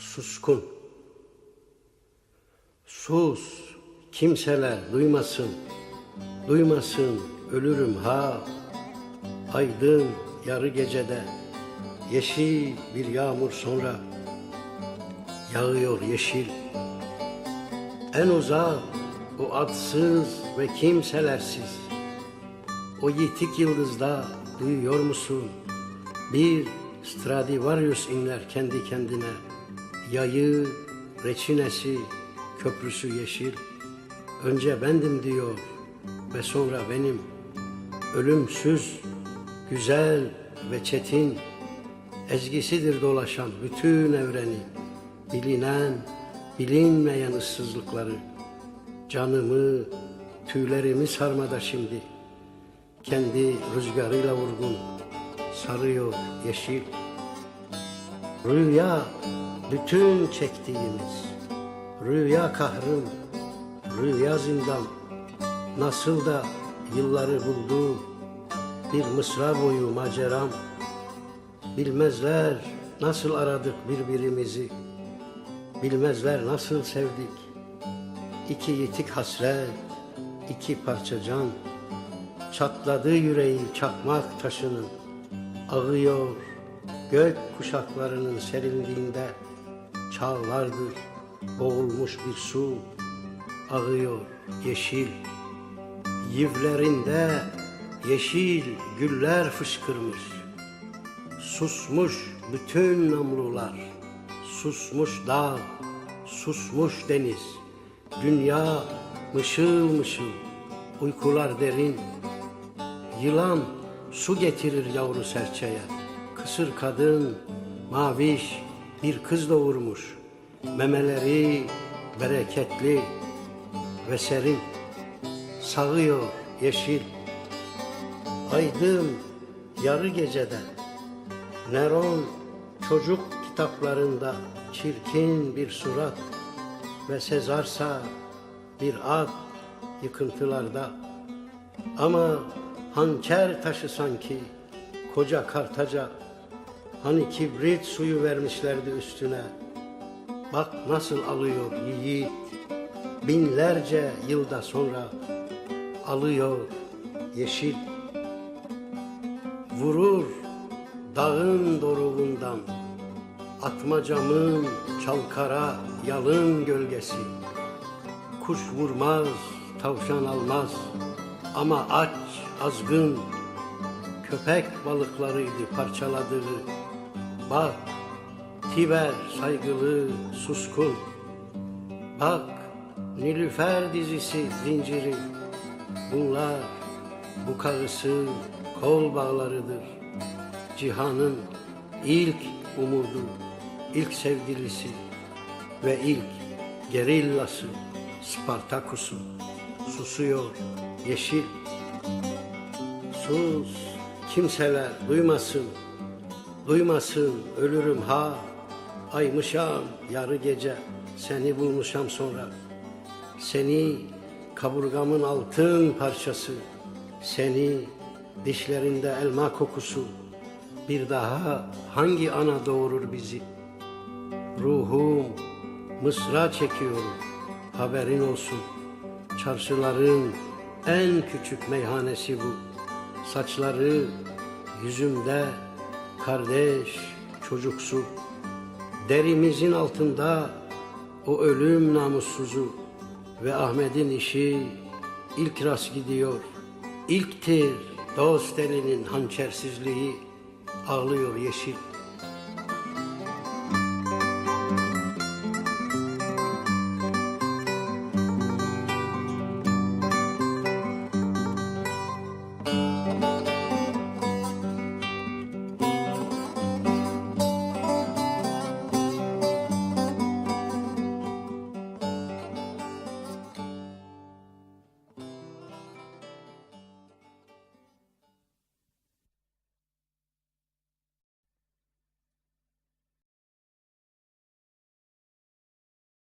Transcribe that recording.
suskun. Sus, kimseler duymasın, duymasın ölürüm ha. Aydın yarı gecede, yeşil bir yağmur sonra, yağıyor yeşil. En uzak o adsız ve kimselersiz, o yitik yıldızda duyuyor musun? Bir Stradivarius inler kendi kendine, yayı, reçinesi, köprüsü yeşil. Önce bendim diyor ve sonra benim. Ölümsüz, güzel ve çetin, ezgisidir dolaşan bütün evreni. Bilinen, bilinmeyen ıssızlıkları, canımı, tüylerimi sarmada şimdi. Kendi rüzgarıyla vurgun, sarıyor yeşil. Rüya bütün çektiğimiz, rüya kahrım, rüya zindan. Nasıl da yılları buldu, bir mısra boyu maceram. Bilmezler nasıl aradık birbirimizi, bilmezler nasıl sevdik. İki yitik hasret, iki parça can, çatladı yüreği çakmak taşının. Ağıyor gök kuşaklarının serinliğinde, çağlardır boğulmuş bir su. Ağıyor yeşil, yivlerinde yeşil güller fışkırmış. Susmuş bütün namlular, susmuş dağ, susmuş deniz. Dünya mışıl mışıl, uykular derin. Yılan su getirir yavru serçeye. Kısır kadın maviş bir kız doğurmuş. Memeleri bereketli ve serin. Sağıyor yeşil. Aydın yarı gecede, Neron çocuk kitaplarında çirkin bir surat ve Sezarsa bir at yıkıntılarda. Ama hançer taşı sanki koca Kartaca, hani kibrit suyu vermişlerdi üstüne. Bak nasıl alıyor yiğit, binlerce yılda sonra alıyor yeşil. Vurur dağın doruğundan, atmacamın çalkara yalın gölgesi. Kuş vurmaz, tavşan almaz ama aç, azgın köpek balıklarıydı parçaladığı. Bak Tiber saygılı, suskun. Bak Nilüfer dizisi zinciri. Bunlar bu karısı kol bağlarıdır. Cihanın ilk umudu, ilk sevgilisi ve ilk gerillası Spartakus'u. Susuyor yeşil. Sus, kimseler duymasın, duymasın ölürüm ha. Aymışam yarı gece, seni bulmuşam sonra. Seni kaburgamın altın parçası, seni dişlerinde elma kokusu. Bir daha hangi ana doğurur bizi? Ruhum mısra çekiyorum, haberin olsun. Çarşıların en küçük meyhanesi bu. Saçları yüzümde kardeş çocuksu. Derimizin altında o ölüm namussuzu. Ve Ahmet'in işi ilk rast gidiyor. İlktir dost elinin hançersizliği, ağlıyor yeşil.